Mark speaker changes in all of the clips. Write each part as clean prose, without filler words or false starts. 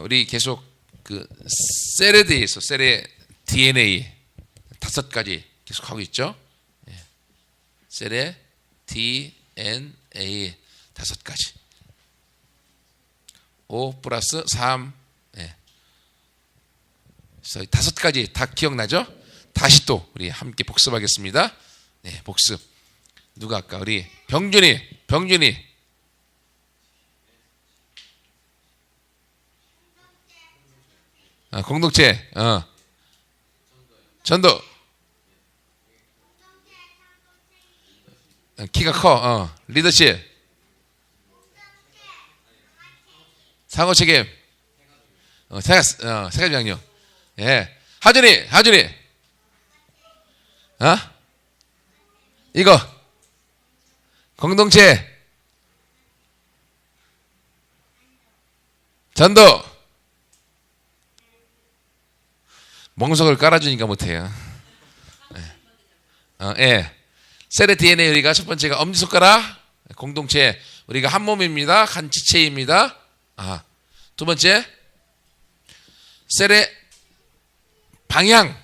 Speaker 1: 우리 계속 그 셀에 대해서 셀의 DNA 5가지 계속 하고 있죠. 셀의 DNA 5가지. 5 플러스 3. 그래서 5가지 다 기억나죠? 다시 또 우리 함께 복습하겠습니다. 복습. 누가 아까 우리 병준이. 공동체. 전도. 키가 커. 리더십. 상호 책임. 세가지 양육. 하준이. 이거. 공동체. 전도. 멍석을 깔아주니까 못해요. 셀의 DNA 우리가 첫 번째가 엄지손가락. 공동체. 우리가 한 몸입니다. 한 지체입니다. 두 번째. 셀의 방향.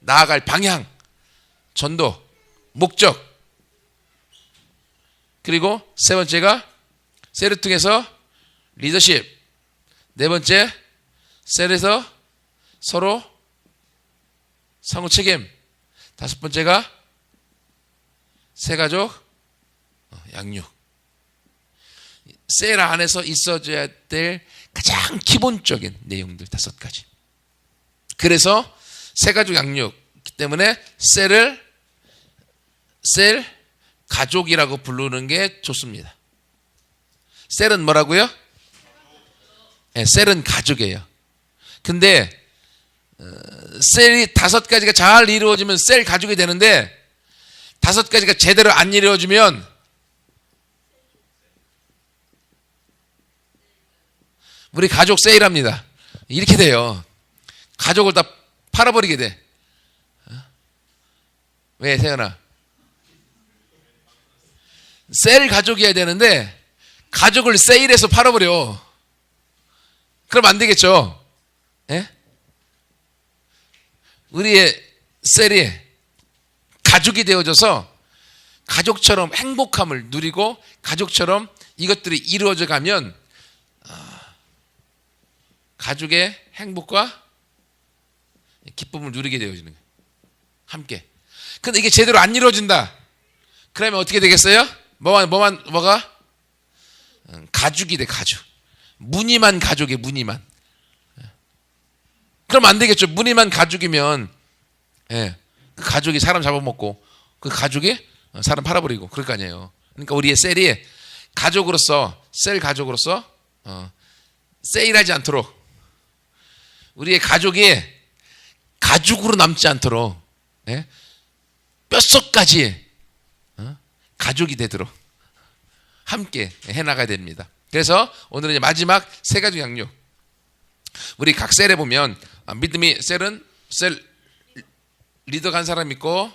Speaker 1: 나아갈 방향. 전도. 목적. 그리고 세 번째가 셀을 통해서 리더십. 네 번째. 셀에서 서로 상호 책임. 다섯 번째가 세가족 양육. 셀 안에서 있어줘야 될 가장 기본적인 내용들 5가지. 그래서 세가족 양육이기 때문에 셀을 셀 가족이라고 부르는 게 좋습니다. 셀은 뭐라고요? 셀은 가족이에요. 근데 셀이 5가지가 잘 이루어지면 셀 가족이 되는데 5가지가 제대로 안 이루어지면 우리 가족 셀합니다. 이렇게 돼요. 가족을 다 팔아버리게 돼. 왜 세연아? 셀 가족이어야 되는데 가족을 세일해서 팔아버려. 그럼 안 되겠죠. 우리의 셀이 가족이 되어져서 가족처럼 행복함을 누리고 가족처럼 이것들이 이루어져 가면 가족의 행복과 기쁨을 누리게 되어지는 거예요. 함께. 근데 이게 제대로 안 이루어진다. 그러면 어떻게 되겠어요? 뭐가? 가죽이 돼, 가죽. 무늬만 가족이에요, 무늬만. 그럼 안 되겠죠. 무늬만 가죽이면, 그 가족이 사람 잡아먹고, 그 가족이 사람 팔아버리고, 그럴 거 아니에요. 그러니까 우리의 셀이 가족으로서, 셀 가족으로서, 세일하지 않도록, 우리의 가족이 가죽으로 남지 않도록, 뼛속까지 가족이 되도록 함께 해나가야 됩니다. 그래서 오늘은 이제 마지막 세가족 양육. 우리 각 셀에 보면 믿음이 셀은 셀 리더 간 사람 있고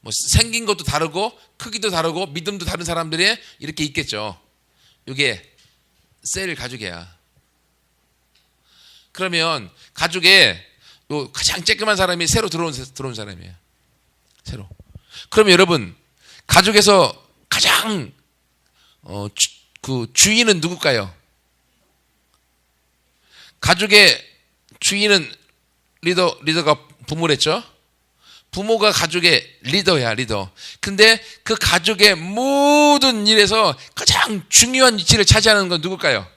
Speaker 1: 뭐 생긴 것도 다르고 크기도 다르고 믿음도 다른 사람들이 이렇게 있겠죠. 이게 셀 가족이야. 그러면 가족에 요 가장 쬐끄만 사람이 새로 들어온 사람이에요. 새로. 그러면 여러분 가족에서 가장 그 주인은 누굴까요? 가족의 주인은 리더가 부모랬죠. 부모가 가족의 리더야, 리더. 근데 그 가족의 모든 일에서 가장 중요한 위치를 차지하는 건 누굴까요?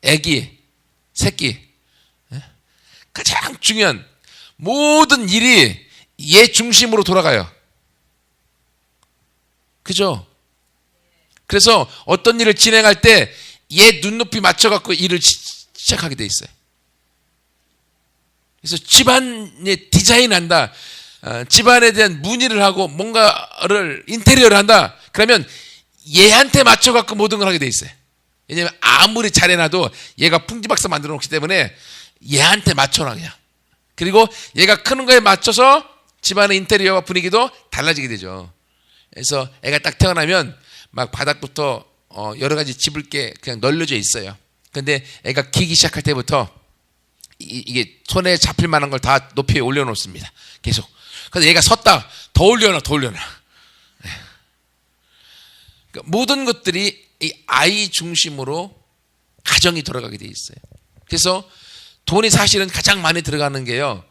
Speaker 1: 애기, 새끼. 가장 중요한 모든 일이 얘 중심으로 돌아가요. 그죠? 그래서 어떤 일을 진행할 때 얘 눈높이 맞춰갖고 일을 시작하게 돼 있어요. 그래서 집안에 디자인한다. 집안에 대한 문의를 하고 뭔가를 인테리어를 한다. 그러면 얘한테 맞춰갖고 모든 걸 하게 돼 있어요. 왜냐면 아무리 잘해놔도 얘가 풍지박사 만들어 놓기 때문에 얘한테 맞춰놔 그냥. 그리고 얘가 크는 거에 맞춰서 집안의 인테리어와 분위기도 달라지게 되죠. 그래서 애가 딱 태어나면 막 바닥부터 여러 가지 집을 게 그냥 널려져 있어요. 근데 애가 기기 시작할 때부터 이게 손에 잡힐 만한 걸 다 높이 올려놓습니다. 계속. 그래서 얘가 섰다 더 올려놔. 그러니까 모든 것들이 이 아이 중심으로 가정이 돌아가게 돼 있어요. 그래서 돈이 사실은 가장 많이 들어가는 게요.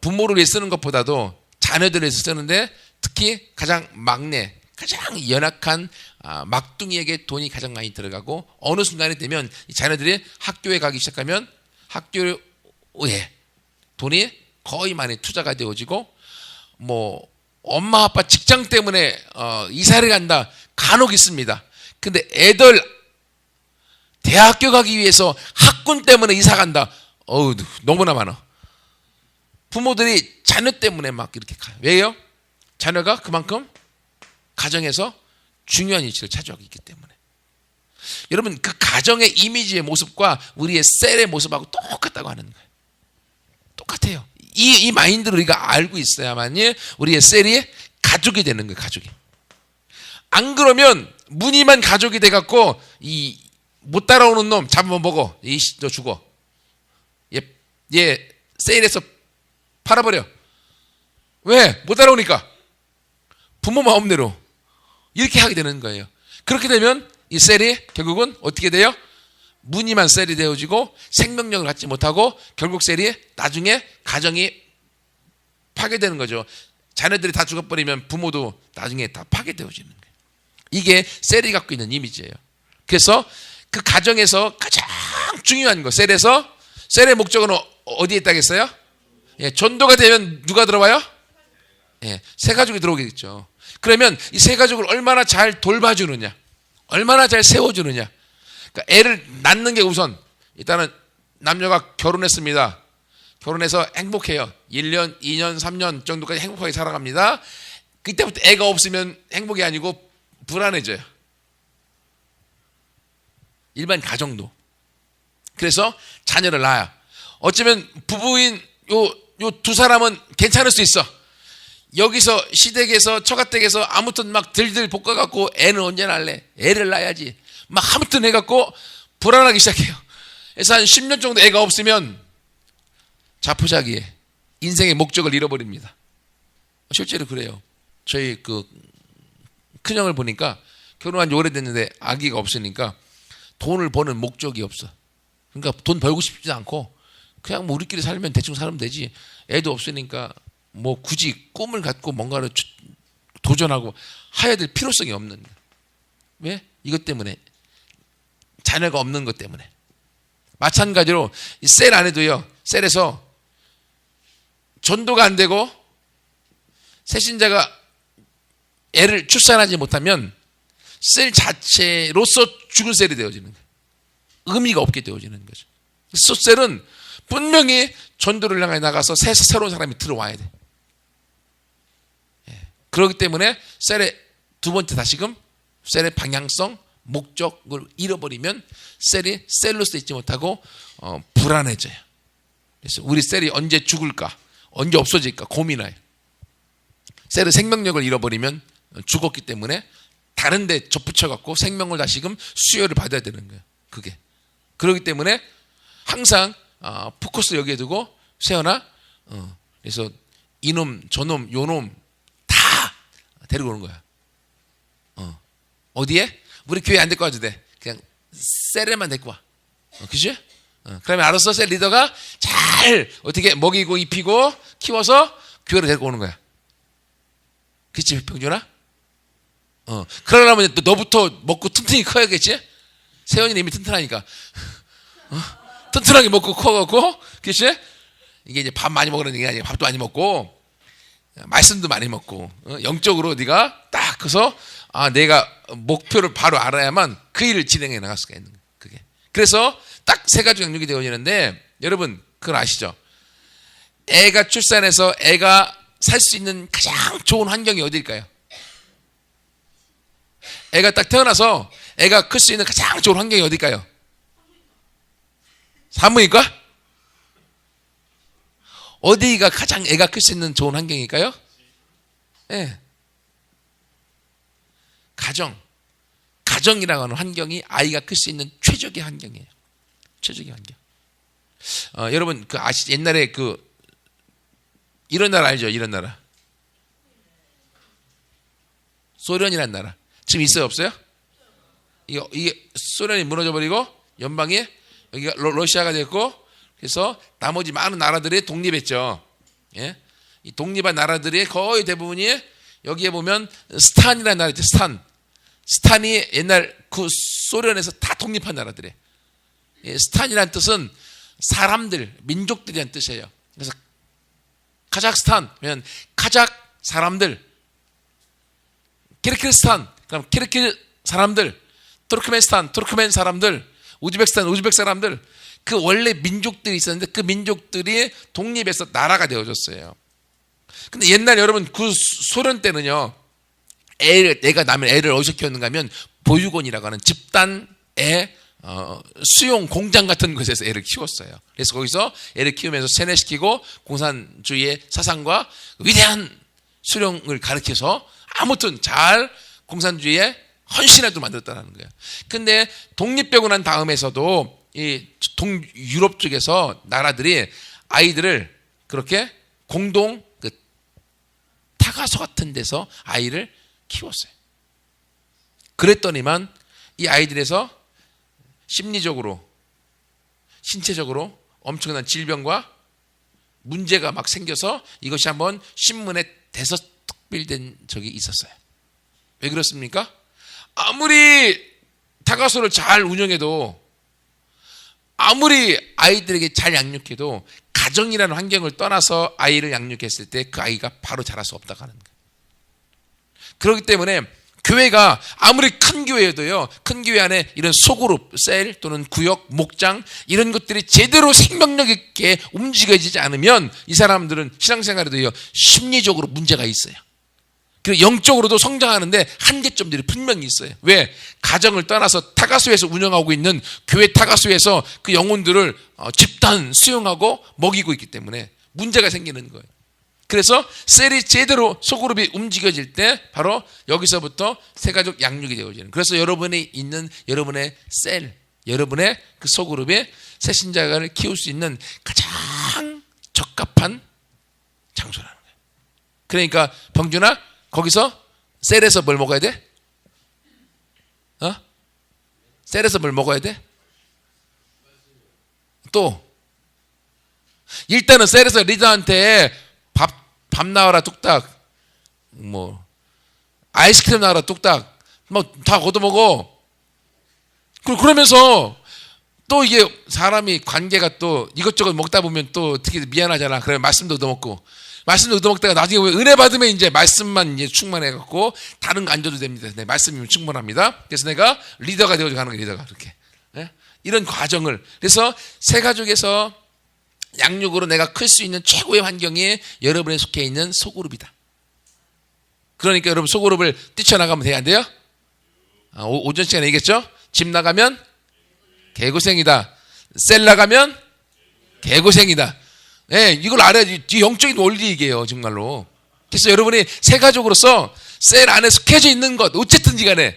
Speaker 1: 부모를 위해 쓰는 것보다도 자녀들을 위해서 쓰는데 특히 가장 막내, 가장 연약한 막둥이에게 돈이 가장 많이 들어가고 어느 순간이 되면 이 자녀들이 학교에 가기 시작하면 학교에 돈이 거의 많이 투자가 되어지고 뭐 엄마 아빠 직장 때문에 이사를 간다 간혹 있습니다. 근데 애들 대학교 가기 위해서 학군 때문에 이사 간다. 너무나 많아. 부모들이 자녀 때문에 막 이렇게 가요. 왜요? 자녀가 그만큼 가정에서 중요한 위치를 차지하고 있기 때문에. 여러분 그 가정의 이미지의 모습과 우리의 셀의 모습하고 똑같다고 하는 거예요. 똑같아요. 이 마인드를 우리가 알고 있어야만이 우리의 셀이 가족이 되는 거예요. 가족이. 안 그러면 무늬만 가족이 돼갖고 못 따라오는 놈 잡으면 먹어. 너 죽어. 얘 셀에서 팔아버려. 왜? 못 따라오니까. 부모 마음대로 이렇게 하게 되는 거예요. 그렇게 되면 이 셀이 결국은 어떻게 돼요? 무늬만 셀이 되어지고 생명력을 갖지 못하고 결국 셀이 나중에 가정이 파괴되는 거죠. 자녀들이 다 죽어버리면 부모도 나중에 다 파괴되어지는 거예요. 이게 셀이 갖고 있는 이미지예요. 그래서 그 가정에서 가장 중요한 거, 셀의 목적은 어디에 있다겠어요? 전도가 되면 누가 들어와요? 새 가족이 들어오겠죠. 그러면 이 새 가족을 얼마나 잘 돌봐주느냐, 얼마나 잘 세워주느냐. 그러니까 애를 낳는 게 우선. 일단은 남녀가 결혼했습니다. 결혼해서 행복해요. 1년, 2년, 3년 정도까지 행복하게 살아갑니다. 그때부터 애가 없으면 행복이 아니고 불안해져요. 일반 가정도. 그래서 자녀를 낳아요. 어쩌면 부부인 요 두 사람은 괜찮을 수 있어. 여기서 시댁에서 처가댁에서 아무튼 막 들들 볶아갖고 애는 언제 낳을래? 애를 낳아야지. 막 아무튼 해갖고 불안하기 시작해요. 그래서 한 10년 정도 애가 없으면 자포자기에 인생의 목적을 잃어버립니다. 실제로 그래요. 저희 그 큰형을 보니까 결혼한 지 오래됐는데 아기가 없으니까 돈을 버는 목적이 없어. 그러니까 돈 벌고 싶지도 않고 그냥 뭐 우리끼리 살면 대충 살면 되지. 애도 없으니까 뭐 굳이 꿈을 갖고 뭔가를 도전하고 해야 될 필요성이 없는 거야. 왜? 이것 때문에. 자녀가 없는 것 때문에. 마찬가지로 이 셀 안에도요. 셀에서 전도가 안 되고 새신자가 애를 출산하지 못하면 셀 자체로서 죽은 셀이 되어지는 거예요. 의미가 없게 되어지는 거죠. 셀은 분명히 전도를 향해 나가서 새로운 사람이 들어와야 돼. 그렇기 때문에 셀의 두 번째 다시금 셀의 방향성, 목적을 잃어버리면 셀이 셀로서 있지 못하고 불안해져요. 그래서 우리 셀이 언제 죽을까, 언제 없어질까 고민해요. 셀의 생명력을 잃어버리면 죽었기 때문에 다른 데 접붙여갖고 생명을 다시금 수혈을 받아야 되는 거예요. 그게. 그렇기 때문에 항상 포커스 여기에 두고 세연아, 그래서 이놈, 저놈, 요놈 다 데리고 오는 거야. 어디에? 우리 교회 안 데리고 와도 돼. 그냥 셀에만 데리고 와. 그치? 그러면 알았어. 셀 리더가 잘 어떻게 먹이고 입히고 키워서 교회로 데리고 오는 거야. 그치, 병준아? 그러려면 너부터 먹고 튼튼히 커야겠지? 세연이는 이미 튼튼하니까. 튼튼하게 먹고 커갖고, 그치? 이게 이제 밥 많이 먹으라는 얘기 아니야. 밥도 많이 먹고, 말씀도 많이 먹고, 영적으로 네가 딱 커서, 내가 목표를 바로 알아야만 그 일을 진행해 나갈 수가 있는 거예요. 그게. 그래서 딱 세 가지 영역이 되어지는데, 여러분, 그걸 아시죠? 애가 출산해서 애가 살 수 있는 가장 좋은 환경이 어디일까요? 애가 딱 태어나서 애가 클 수 있는 가장 좋은 환경이 어디일까요? 산부인과? 어디가 가장 애가 클 수 있는 좋은 환경일까요? 예. 가정이라고 하는 환경이 아이가 클 수 있는 최적의 환경이에요. 최적의 환경. 여러분 옛날에 이런 나라 알죠? 이런 나라. 소련이라는 나라. 지금 있어요, 없어요? 이게 소련이 무너져 버리고 연방이 여기가 러시아가 됐고, 그래서 나머지 많은 나라들이 독립했죠. 예? 이 독립한 나라들이 거의 대부분이 여기에 보면 스탄이라는 나라 있죠. 스탄이 옛날 소련에서 다 독립한 나라들이에요. 예, 스탄이라는 뜻은 사람들, 민족들이라는 뜻이에요. 그래서 카자흐스탄, 카작 사람들, 키르기스탄, 그럼 키르기 사람들, 투르크멘스탄, 투르크멘 사람들, 우즈베키스탄, 우즈벡 사람들, 그 원래 민족들이 있었는데 그 민족들이 독립해서 나라가 되어졌어요. 근데 옛날 여러분 소련 때는요, 애가 나면 애를 어디서 키웠는가 하면 보육원이라고 하는 집단 애 수용 공장 같은 곳에서 애를 키웠어요. 그래서 거기서 애를 키우면서 세뇌시키고 공산주의의 사상과 위대한 수령을 가르쳐서 아무튼 잘 공산주의에 헌신하도록 만들었다는 거예요. 근데 독립되고 난 다음에서도 이 동유럽 쪽에서 나라들이 아이들을 그렇게 공동 타가소 같은 데서 아이를 키웠어요. 그랬더니만 이 아이들에서 심리적으로, 신체적으로 엄청난 질병과 문제가 막 생겨서 이것이 한번 신문에 대서특필된 적이 있었어요. 왜 그렇습니까? 아무리 타가소를 잘 운영해도, 아무리 아이들에게 잘 양육해도 가정이라는 환경을 떠나서 아이를 양육했을 때 그 아이가 바로 자랄 수 없다고 하는 거예요. 그렇기 때문에 교회가 아무리 큰 교회여도요, 큰 교회 안에 이런 소그룹, 셀 또는 구역, 목장 이런 것들이 제대로 생명력 있게 움직여지지 않으면 이 사람들은 신앙생활에도요 심리적으로 문제가 있어요. 그리고 영적으로도 성장하는데 한계점들이 분명히 있어요. 왜? 가정을 떠나서 타가소에서 운영하고 있는 교회 타가소에서 그 영혼들을 집단 수용하고 먹이고 있기 때문에 문제가 생기는 거예요. 그래서 셀이 제대로 소그룹이 움직여질 때 바로 여기서부터 새가족 양육이 되어지는. 그래서 여러분이 있는 여러분의 셀, 여러분의 그 소그룹에 새신자를 키울 수 있는 가장 적합한 장소라는 거예요. 그러니까 병준아, 거기서 셀에서 뭘 먹어야 돼? 셀에서 뭘 먹어야 돼? 또 일단은 셀에서 리더한테 밥 나와라 뚝딱, 뭐 아이스크림 나와라 뚝딱, 뭐 다 걷어먹어. 그러면서 또 이게 사람이 관계가 또 이것저것 먹다 보면 또 어떻게 미안하잖아. 그러면 말씀도 얻어먹고, 말씀도 얻어먹다가 나중에 은혜 받으면 이제 말씀만 이제 충만해갖고 다른 거 안 줘도 됩니다. 네, 말씀이면 충분합니다. 그래서 내가 리더가 되어서 가는 거예요. 리더가 그렇게. 네? 이런 과정을. 그래서 새 가족에서 양육으로 내가 클 수 있는 최고의 환경이 여러분에 속해 있는 소그룹이다. 그러니까 여러분 소그룹을 뛰쳐나가면 돼야 안 돼요? 오전 시간에 얘기했죠? 집 나가면 개고생이다. 셀 나가면 개고생이다. 네, 이걸 알아야지. 영적인 원리이게요, 정말로. 그래서 여러분이 새 가족으로서 셀 안에 속해져 있는 것, 어쨌든지 간에,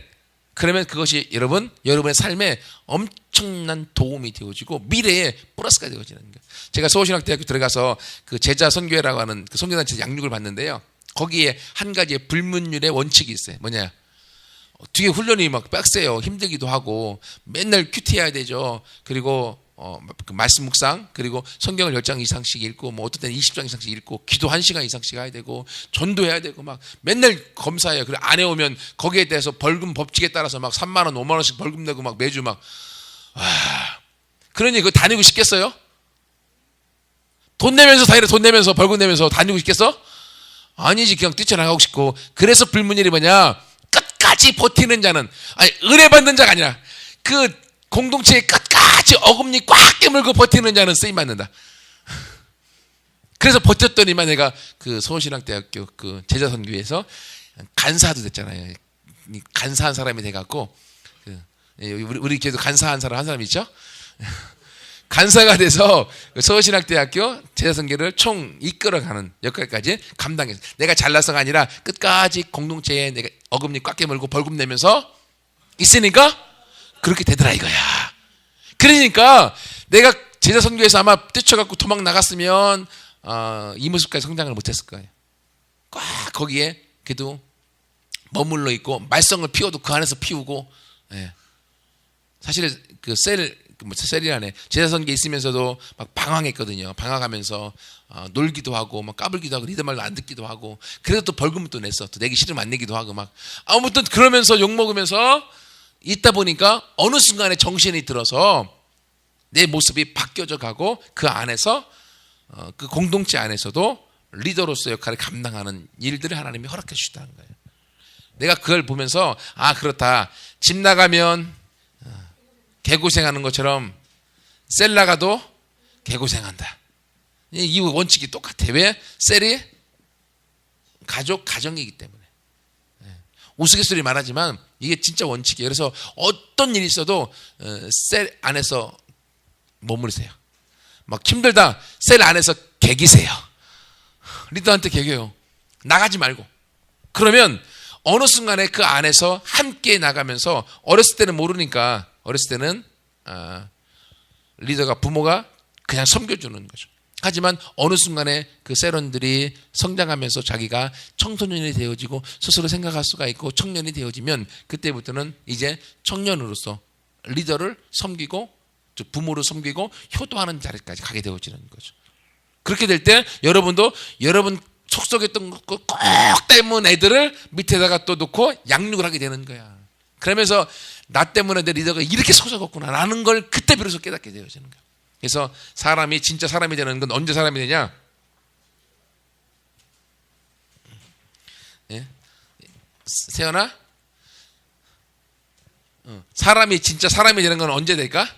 Speaker 1: 그러면 그것이 여러분의 삶에 엄청난 도움이 되어지고 미래에 플러스가 되어지는 거예요. 제가 서울신학대학교 들어가서 그 제자 선교회라고 하는 그 선교단체 양육을 받는데요. 거기에 한 가지의 불문율의 원칙이 있어요. 뭐냐? 뒤에 훈련이 막 빡세요. 힘들기도 하고 맨날 큐티해야 되죠. 그리고 그 말씀 묵상, 그리고 성경을 10장 이상씩 읽고, 뭐 어떤 때는 20장 이상씩 읽고, 기도 1시간 이상씩 해야 되고, 전도해야 되고, 막 맨날 검사해요. 그리고 안 해오면 거기에 대해서 벌금 법칙에 따라서 막 3만 원, 5만 원씩 벌금 내고 막 매주 막, 그러니 그거 다니고 싶겠어요? 돈 내면서 벌금 내면서 다니고 싶겠어? 아니지. 그냥 뛰쳐나가고 싶고. 그래서 불문율이 뭐냐? 끝까지 버티는 자는, 아니 은혜 받는 자가 아니라 그 공동체의 끝까지 어금니 꽉 깨물고 버티는 자는 쓰임 받는다. 그래서 버텼더니만 내가 그 서울신학대학교 그 제자선교회에서 간사도 됐잖아요. 간사한 사람이 돼갖고, 우리 교회도 간사한 사람 한 사람 있죠? 간사가 돼서 서울신학대학교 제자선교를 총 이끌어가는 역할까지 감당해서 내가 잘나서가 아니라 끝까지 공동체에 내가 어금니 꽉 깨물고 벌금 내면서 있으니까 그렇게 되더라 이거야. 그러니까 내가 제자선교에서 아마 뛰쳐갖고 도망 나갔으면 이 모습까지 성장을 못했을 거예요. 꽉 거기에 그래도 머물러 있고 말썽을 피워도 그 안에서 피우고, 예. 사실 그 셀이라네. 제자선교에 있으면서도 막 방황했거든요. 방황하면서 놀기도 하고 막 까불기도 하고 리더 말도 안 듣기도 하고, 그래서 또 벌금을 또 냈어. 또 내기 싫으면 안 내기도 하고 막 아무튼 그러면서 욕 먹으면서 있다 보니까 어느 순간에 정신이 들어서 내 모습이 바뀌어져 가고 그 안에서 그 공동체 안에서도 리더로서 역할을 감당하는 일들을 하나님이 허락해 주셨다는 거예요. 내가 그걸 보면서 그렇다. 집 나가면 개고생하는 것처럼 셀 나가도 개고생한다. 이 원칙이 똑같아. 왜? 셀이 가정이기 때문에. 우스갯소리 말하지만 이게 진짜 원칙이에요. 그래서 어떤 일이 있어도 셀 안에서 머무르세요. 막 힘들다. 셀 안에서 개기세요. 리더한테 개겨요. 나가지 말고. 그러면 어느 순간에 그 안에서 함께 나가면서, 어렸을 때는 모르니까, 어렸을 때는 리더가, 부모가 그냥 섬겨주는 거죠. 하지만 어느 순간에 그 셀원들이 성장하면서 자기가 청소년이 되어지고 스스로 생각할 수가 있고 청년이 되어지면 그때부터는 이제 청년으로서 리더를 섬기고 부모를 섬기고 효도하는 자리까지 가게 되어지는 거죠. 그렇게 될 때 여러분도 여러분 속속했던 거 꼭 닮은 애들을 밑에다가 또 놓고 양육을 하게 되는 거야. 그러면서 나 때문에 내 리더가 이렇게 속썩었구나 라는 걸 그때 비로소 깨닫게 되어지는 거야. 그래서 사람이 진짜 사람이 되는 건 언제 사람이 되냐? 예? 세연아? 사람이 진짜 사람이 되는 건 언제 될까?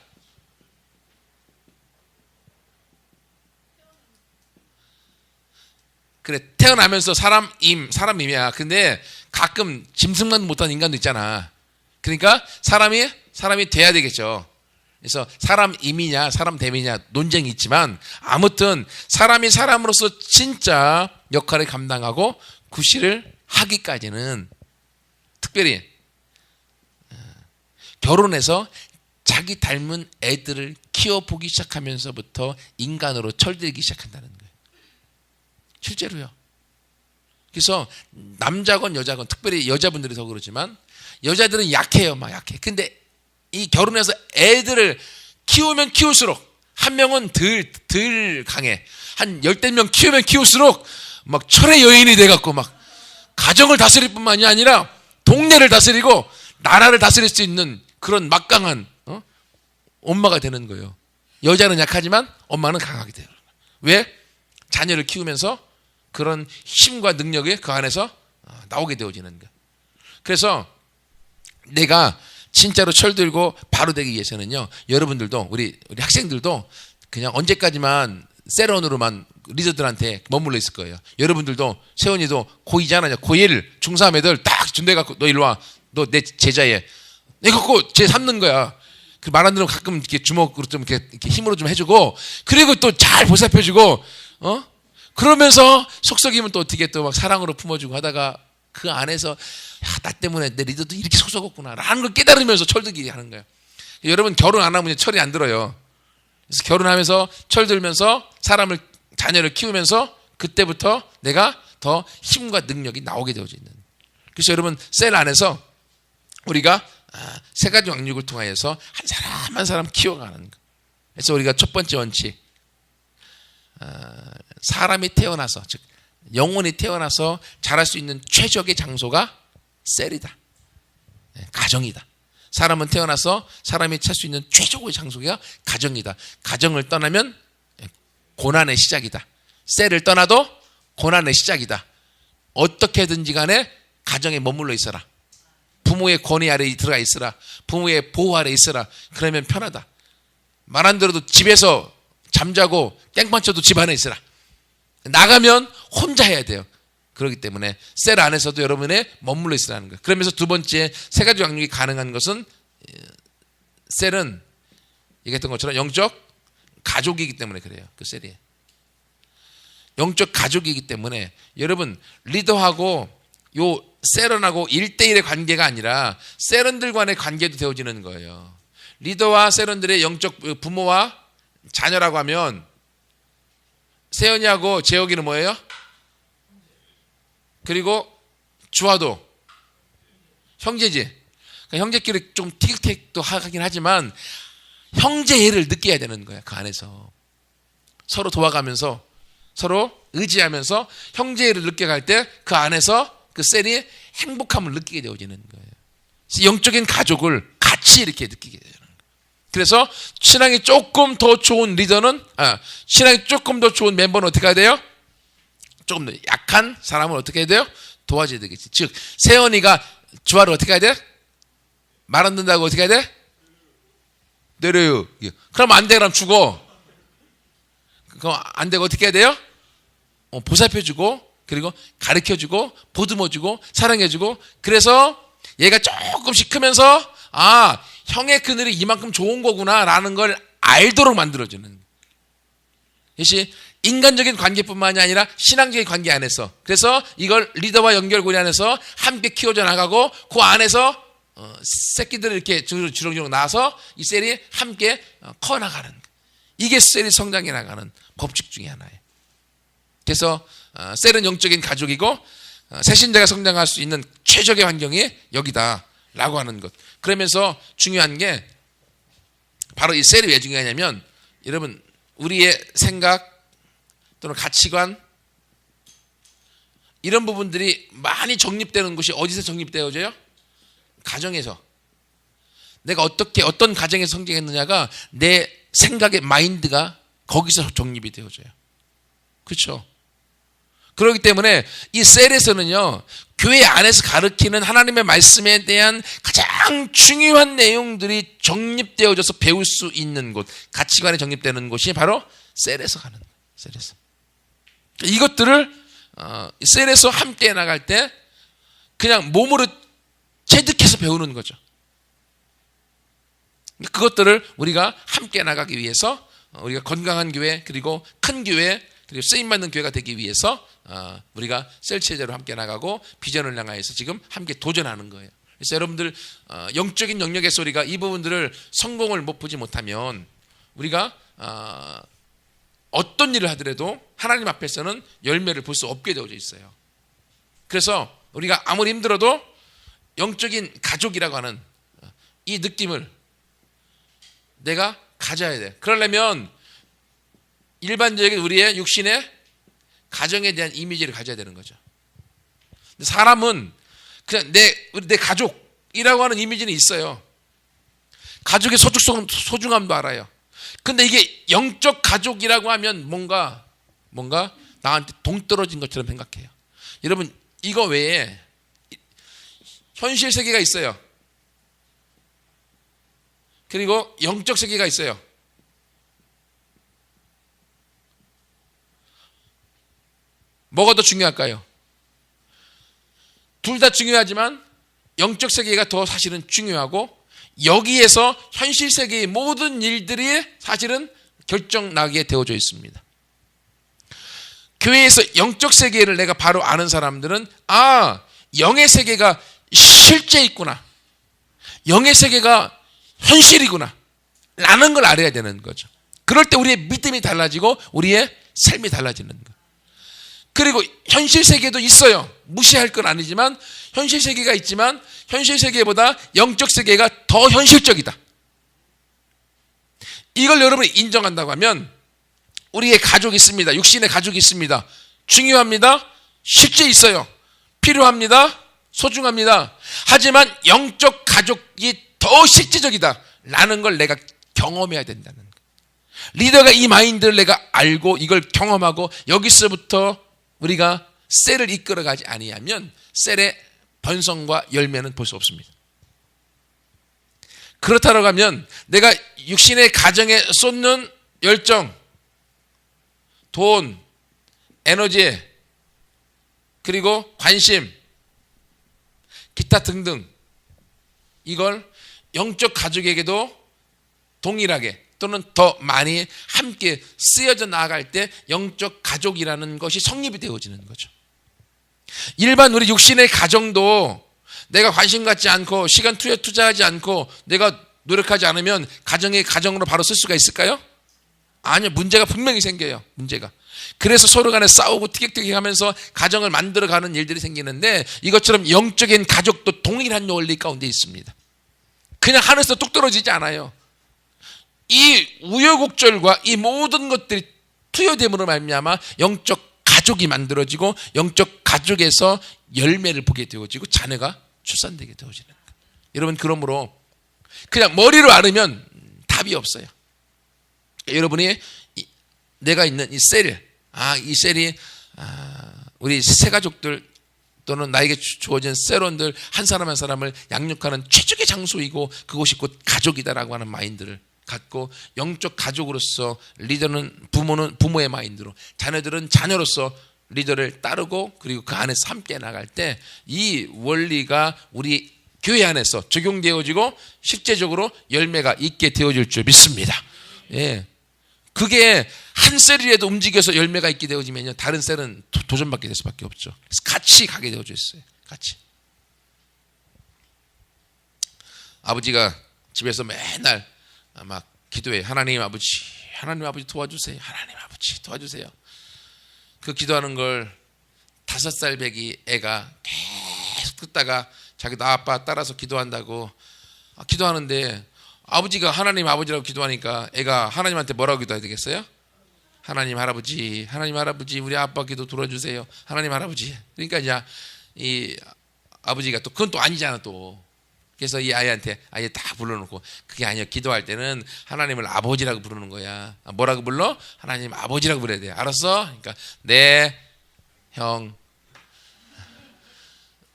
Speaker 1: 그래, 태어나면서 사람임이야. 근데 가끔 짐승만 못하는 인간도 있잖아. 그러니까 사람이 돼야 되겠죠. 그래서 사람임이냐 사람됨이냐 논쟁이 있지만 아무튼 사람이 사람으로서 진짜 역할을 감당하고 구실을 하기까지는, 특별히 결혼해서 자기 닮은 애들을 키워보기 시작하면서부터 인간으로 철들기 시작한다는 거예요. 실제로요. 그래서 남자건 여자건, 특별히 여자분들이 더 그러지만 여자들은 약해요. 막 약해. 근데 이 결혼해서 애들을 키우면 키울수록, 한 명은 덜 강해. 한 10명 키우면 키울수록 막 철의 여인이 돼갖고 막 가정을 다스릴 뿐만이 아니라 동네를 다스리고 나라를 다스릴 수 있는 그런 막강한 엄마가 되는 거예요. 여자는 약하지만 엄마는 강하게 돼요. 왜? 자녀를 키우면서 그런 힘과 능력이 그 안에서 나오게 되어지는 거예요. 그래서 내가 진짜로 철들고 바로 되기 위해서는요, 여러분들도 우리 학생들도 그냥 언제까지만 셀원으로만 리더들한테 머물러 있을 거예요. 여러분들도, 세원이도 고2잖아요. 고1 중3 애들 딱 준비해갖고 너 일로 와. 너 내 제자에. 이거 쟤 삼는 거야. 그 말 안 들으면 가끔 이렇게 주먹으로 좀 이렇게 힘으로 좀 해주고, 그리고 또 잘 보살펴주고, 그러면서 속썩이면 또 어떻게 또 막 사랑으로 품어주고 하다가 그 안에서 나 때문에 내 리더도 이렇게 속썩었구나 라는 걸 깨달으면서 철들기 하는 거예요. 여러분 결혼 안 하면 철이 안 들어요. 그래서 결혼하면서 철들면서 자녀를 키우면서 그때부터 내가 더 힘과 능력이 나오게 되어지는. 그래서 여러분 셀 안에서 우리가 세 가지 양육을 통하여서 한 사람 한 사람 키워가는 거. 그래서 우리가 첫 번째 원칙, 사람이 태어나서, 즉 영혼이 태어나서 자랄 수 있는 최적의 장소가 셀이다. 가정이다. 사람은 태어나서 사람이 찰 수 있는 최적의 장소가 가정이다. 가정을 떠나면 고난의 시작이다. 셀을 떠나도 고난의 시작이다. 어떻게든지 간에 가정에 머물러 있어라. 부모의 권위 아래에 들어가 있으라. 부모의 보호 아래에 있으라. 그러면 편하다. 말 안 들어도 집에서 잠자고 깽판 쳐도 집 안에 있으라. 나가면 혼자 해야 돼요. 그렇기 때문에 셀 안에서도 여러분의 머물러 있으라는 거예요. 그러면서 두 번째, 세 가지 양육이 가능한 것은 셀은 얘기했던 것처럼 영적 가족이기 때문에 그래요. 그 셀이 영적 가족이기 때문에 여러분 리더하고 요 셀원하고 1대1의 관계가 아니라 셀원들 간의 관계도 되어지는 거예요. 리더와 셀원들의 영적 부모와 자녀라고 하면 세연이하고 재혁이는 뭐예요? 그리고 주화도 형제지. 그러니까 형제끼리 좀 티격태격도 하긴 하지만 형제애를 느껴야 되는 거야. 그 안에서 서로 도와가면서 서로 의지하면서 형제애를 느껴갈 때 그 안에서 그 셀이 행복함을 느끼게 되어지는 거예요. 영적인 가족을 같이 이렇게 느끼게 되는 거예요. 그래서 신앙이 조금 더 좋은 리더는 신앙이 조금 더 좋은 멤버는 어떻게 해야 돼요? 조금 더 약한 사람은 어떻게 해야 돼요? 도와줘야 되겠지. 즉 세연이가 주아를 어떻게 해야 돼? 말 안 듣는다고 어떻게 해야 돼? 내려요. 그럼 안 돼. 그럼 죽어. 그럼 안 되고 어떻게 해야 돼요? 보살펴주고 그리고 가르쳐주고 보듬어주고 사랑해주고 그래서 얘가 조금씩 크면서 형의 그늘이 이만큼 좋은 거구나 라는 걸 알도록 만들어주는 이것이 인간적인 관계뿐만이 아니라 신앙적인 관계 안에서 그래서 이걸 리더와 연결고리 안에서 함께 키워져 나가고 그 안에서 새끼들을 이렇게 주렁주렁 나와서 이 셀이 함께 커나가는 이게 셀이 성장해 나가는 법칙 중에 하나예요. 그래서 셀은 영적인 가족이고 새신자가 성장할 수 있는 최적의 환경이 여기다라고 하는 것. 그러면서 중요한 게 바로 이 셀이 왜 중요하냐면 여러분 우리의 생각 또는 가치관 이런 부분들이 많이 정립되는 곳이 어디서 정립되어져요? 가정에서. 내가 어떤 가정에서 성장했느냐가 내 생각의 마인드가 거기서 정립이 되어져요. 그렇죠? 그렇기 때문에 이 셀에서는요 교회 안에서 가르치는 하나님의 말씀에 대한 가장 중요한 내용들이 정립되어져서 배울 수 있는 곳, 가치관이 정립되는 곳이 바로 셀에서 가는 거예요. 셀에서. 이것들을 셀에서 함께 나갈 때 그냥 몸으로 체득해서 배우는 거죠. 그것들을 우리가 함께 나가기 위해서 우리가 건강한 교회 그리고 큰 교회 그리고 쓰임받는 교회가 되기 위해서 우리가 셀 체제로 함께 나가고 비전을 향하여서 지금 함께 도전하는 거예요. 그래서 여러분들 영적인 영역에서 우리가 이 부분들을 성공을 못 보지 못하면 우리가 어떤 일을 하더라도 하나님 앞에서는 열매를 볼 수 없게 되어져 있어요. 그래서 우리가 아무리 힘들어도 영적인 가족이라고 하는 이 느낌을 내가 가져야 돼. 그러려면 일반적인 우리의 육신의 가정에 대한 이미지를 가져야 되는 거죠. 사람은 그냥 내 가족이라고 하는 이미지는 있어요. 가족의 소중함도 알아요. 근데 이게 영적 가족이라고 하면 뭔가 나한테 동떨어진 것처럼 생각해요. 여러분 이거 외에 현실 세계가 있어요. 그리고 영적 세계가 있어요. 뭐가 더 중요할까요? 둘 다 중요하지만 영적 세계가 더 사실은 중요하고 여기에서 현실 세계의 모든 일들이 사실은 결정나게 되어져 있습니다. 교회에서 영적 세계를 내가 바로 아는 사람들은 영의 세계가 실제 있구나. 영의 세계가 현실이구나. 라는 걸 알아야 되는 거죠. 그럴 때 우리의 믿음이 달라지고 우리의 삶이 달라지는 거예요. 그리고 현실 세계도 있어요. 무시할 건 아니지만 현실 세계가 있지만 현실 세계보다 영적 세계가 더 현실적이다. 이걸 여러분이 인정한다고 하면 우리의 가족이 있습니다. 육신의 가족이 있습니다. 중요합니다. 실제 있어요. 필요합니다. 소중합니다. 하지만 영적 가족이 더 실제적이다 라는 걸 내가 경험해야 된다는 거예요. 리더가 이 마인드를 내가 알고 이걸 경험하고 여기서부터 우리가 셀을 이끌어가지 아니하면 셀의 번성과 열매는 볼 수 없습니다. 그렇다고 하면 내가 육신의 가정에 쏟는 열정, 돈, 에너지, 그리고 관심, 기타 등등 이걸 영적 가족에게도 동일하게 또는 더 많이 함께 쓰여져 나아갈 때 영적 가족이라는 것이 성립이 되어지는 거죠. 일반 우리 육신의 가정도 내가 관심 갖지 않고 시간 투자하지 않고 내가 노력하지 않으면 가정으로 바로 쓸 수가 있을까요? 아니요. 문제가 분명히 생겨요. 문제가. 그래서 서로 간에 싸우고 티격태격하면서 가정을 만들어가는 일들이 생기는데 이것처럼 영적인 가족도 동일한 원리 가운데 있습니다. 그냥 하늘에서 뚝 떨어지지 않아요. 이 우여곡절과 이 모든 것들이 투여됨으로 말미암아 영적 가족이 만들어지고 영적 가족에서 열매를 보게 되어지고 자녀가 출산되게 되어지는 거예요. 여러분 그러므로 그냥 머리로 알으면 답이 없어요. 여러분이 내가 있는 이 셀이 우리 새 가족들 또는 나에게 주어진 셀원들 한 사람 한 사람을 양육하는 최적의 장소이고 그곳이 곧 가족이다라고 하는 마인드를 갖고 영적 가족으로서 리더는 부모의 마인드로 자녀들은 자녀로서 리더를 따르고 그리고 그 안에서 함께 나갈 때 이 원리가 우리 교회 안에서 적용되어지고 실제적으로 열매가 있게 되어질 줄 믿습니다. 예. 그게 한 셀이라도 움직여서 열매가 있게 되어지면요 다른 셀은 도전받게 될 수밖에 없죠. 그래서 같이 가게 되어져 있어요. 같이. 아버지가 집에서 맨날 막 기도해. 하나님 아버지 도와주세요. 하나님 아버지 도와주세요. 그 기도하는 걸 5살 배기 애가 계속 듣다가 자기도 아빠 따라서 기도한다고 기도하는데 아버지가 하나님 아버지라고 기도하니까 애가 하나님한테 뭐라고 기도해야 되겠어요? 하나님 할아버지 우리 아빠 기도 들어주세요. 하나님 할아버지. 그러니까 이제 이 아버지가 또 그건 또 아니잖아 또. 그래서 이 아이한테 아예 다 불러놓고 그게 아니야. 기도할 때는 하나님을 아버지라고 부르는 거야. 뭐라고 불러? 하나님 아버지라고 불러야 돼. 알았어? 그러니까 네 형.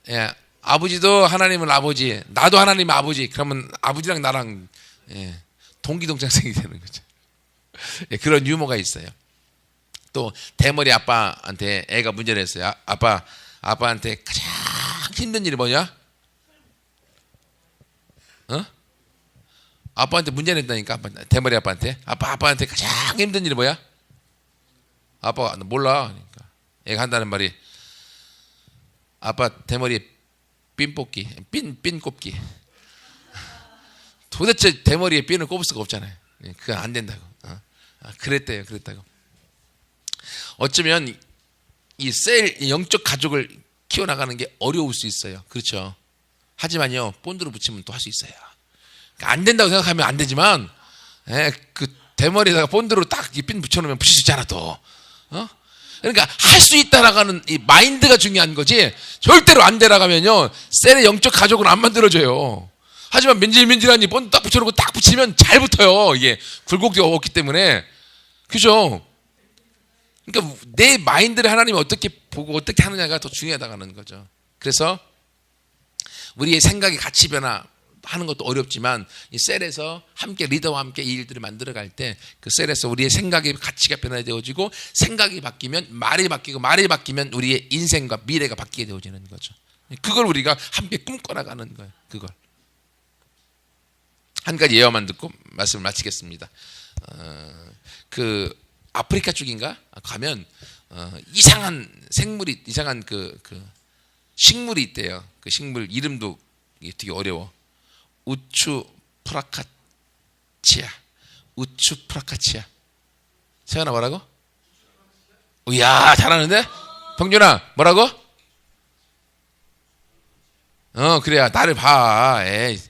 Speaker 1: 예, 아버지도 하나님은 아버지, 나도 하나님 아버지. 그러면 아버지랑 나랑 동기동창생이 되는 거죠. 예, 그런 유머가 있어요. 또 대머리 아빠한테 애가 문제를 했어요. 아빠한테 가장 힘든 일이 뭐냐? 아빠한테 문제를 했다니까. 대머리 아빠한테. 아빠한테 가장 힘든 일이 뭐야? 아빠가 몰라. 그러니까 애가 한다는 말이 아빠 대머리에 핀 꼽기. 도대체 대머리에 핀을 꼽을 수가 없잖아요. 그건 안 된다고. 그랬다고. 어쩌면 이 영적 가족을 키워나가는 게 어려울 수 있어요. 그렇죠. 하지만요, 본드로 붙이면 또 할 수 있어요. 그러니까 안 된다고 생각하면 안 되지만, 그 대머리에다가 본드로 딱 이 핀 붙여놓으면 붙일 수 있잖아, 또. 그러니까 할 수 있다라고 이 마인드가 중요한 거지, 절대로 안 되라고 하면요, 셀의 영적 가족은 안 만들어져요. 하지만 민질민질하니 본드 딱 붙여놓고 딱 붙이면 잘 붙어요. 이게 굴곡지가 없기 때문에. 그죠? 그러니까 내 마인드를 하나님이 어떻게 보고 어떻게 하느냐가 더 중요하다는 거죠. 그래서 우리의 생각이 같이 변화하는 것도 어렵지만 이 셀에서 함께 리더와 함께 이 일들을 만들어갈 때 그 셀에서 우리의 생각의 가치가 변화되어지고 생각이 바뀌면 말이 바뀌고 말이 바뀌면 우리의 인생과 미래가 바뀌게 되어지는 거죠. 그걸 우리가 함께 꿈꿔나가는 거예요. 그걸. 한 가지 예화만 듣고 말씀을 마치겠습니다. 그 아프리카 쪽인가 가면 이상한 생물이 이상한 그 식물이 있대요. 그 식물 이름도 되게 어려워. 우추 프라카치아. 세연아 뭐라고? 이야 잘하는데? 동준아 뭐라고? 그래야 나를 봐. 에이.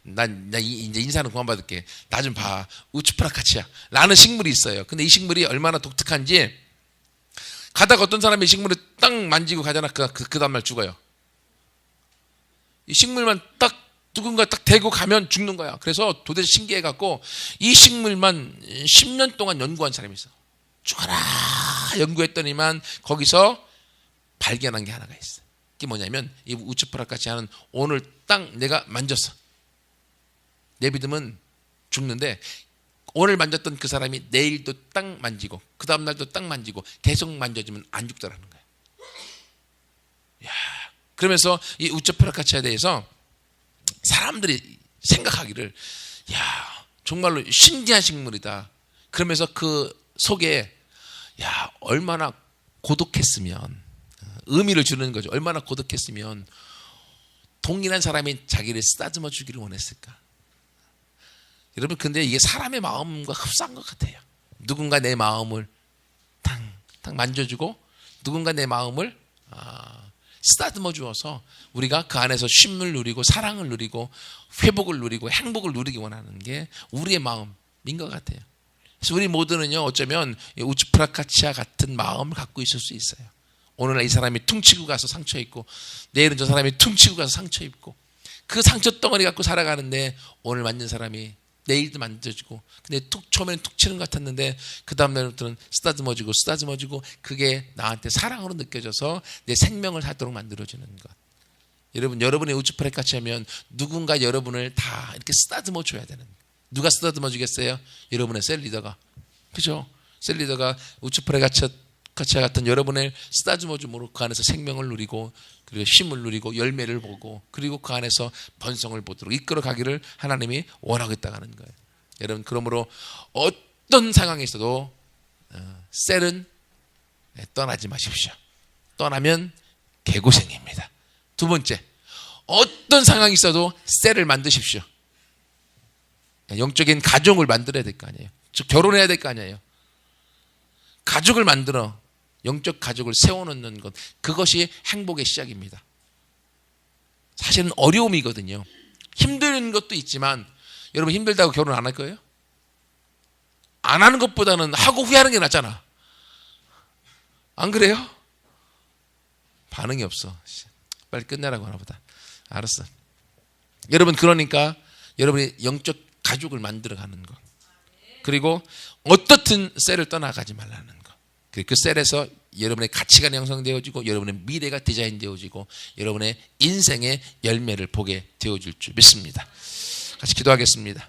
Speaker 1: 나 이제 인사는 그만 받을게. 나 좀 봐. 우추프라카치아 라는 식물이 있어요. 근데 이 식물이 얼마나 독특한지 가다가 어떤 사람이 이 식물을 딱 만지고 가잖아. 그 다음날 죽어요. 이 식물만 딱 누군가 딱 대고 가면 죽는 거야. 그래서 도대체 신기해갖고 이 식물만 10년 동안 연구한 사람이 있어. 죽어라 연구했더니만 거기서 발견한 게 하나가 있어. 그게 뭐냐면 이 우추프라카치아는 오늘 딱 내가 만졌어. 내 믿음은 죽는데 오늘 만졌던 그 사람이 내일도 딱 만지고 그 다음날도 딱 만지고 계속 만져주면 안 죽더라는 거야. 야, 그러면서 이 우추프라카치아에 대해서 사람들이 생각하기를 야 정말로 신기한 식물이다. 그러면서 그 속에 야 얼마나 고독했으면 의미를 주는 거죠. 얼마나 고독했으면 동일한 사람이 자기를 쓰다듬어 주기를 원했을까. 여러분 근데 이게 사람의 마음과 흡사한 것 같아요. 누군가 내 마음을 탕 만져주고 누군가 내 마음을 쓰다듬어 주어서 우리가 그 안에서 쉼을 누리고 사랑을 누리고 회복을 누리고 행복을 누리기 원하는 게 우리의 마음인 것 같아요. 그래서 우리 모두는요 어쩌면 우츠프라카치아 같은 마음을 갖고 있을 수 있어요. 오늘날 이 사람이 퉁치고 가서 상처 입고 내일은 저 사람이 퉁치고 가서 상처 입고 그 상처 덩어리 갖고 살아가는데 오늘 만진 사람이 내일도 만져주고 근데 처음에는 툭 치는 것 같았는데 그 다음날부터는 쓰다듬어주고 그게 나한테 사랑으로 느껴져서 내 생명을 하도록 만들어주는 것. 여러분의 우츠프라카치 하면 누군가 여러분을 다 이렇게 쓰다듬어 줘야 되는. 누가 쓰다듬어 주겠어요? 여러분의 셀 리더가. 그죠? 셀 리더가 우츠프라카치아 같은 여러분을 쓰다듬어 줌으로 그 안에서 생명을 누리고 그리고 쉼을 누리고 열매를 보고 그리고 그 안에서 번성을 보도록 이끌어 가기를 하나님이 원하고 있다고 하는 거예요. 여러분 그러므로 어떤 상황에 있어도 셀은 떠나지 마십시오. 떠나면 개고생입니다. 두 번째, 어떤 상황이 있어도 셀을 만드십시오. 영적인 가정을 만들어야 될 거 아니에요. 즉 결혼해야 될 거 아니에요. 가족을 만들어 영적 가족을 세워놓는 것, 그것이 행복의 시작입니다. 사실은 어려움이거든요. 힘든 것도 있지만 여러분 힘들다고 결혼 안 할 거예요? 안 하는 것보다는 하고 후회하는 게 낫잖아. 안 그래요? 반응이 없어. 빨리 끝내라고 하나 보다. 알았어. 여러분 그러니까 여러분이 영적 가족을 만들어가는 것, 그리고 어떻든 셀을 떠나가지 말라는 것. 그 셀에서 여러분의 가치관이 형성되어지고 여러분의 미래가 디자인되어지고 여러분의 인생의 열매를 보게 되어줄 줄 믿습니다. 같이 기도하겠습니다.